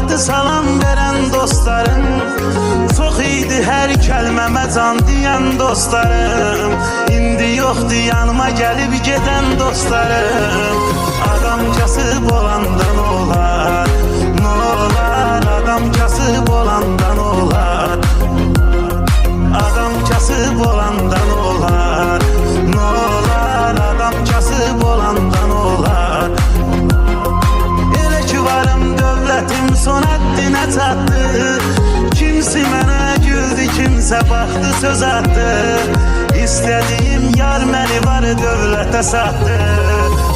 vardı salam veren dostlarım, çox idi hər kəlməmə can deyən dostlarım. İndi yoxdur yanıma gəlib gedən dostlarım. Adam kasıb olandan olar, nə olar? Adam kasıb olandan olar, adam kasıb olandan olar, nə olar? Adam kasıb olandan olar. Elə ki varım dövlətim son həddinə çatdı, kimsi mənə güldü, kimsə baxdı söz attı. İstədiyim yar məni var dövlətə satdı.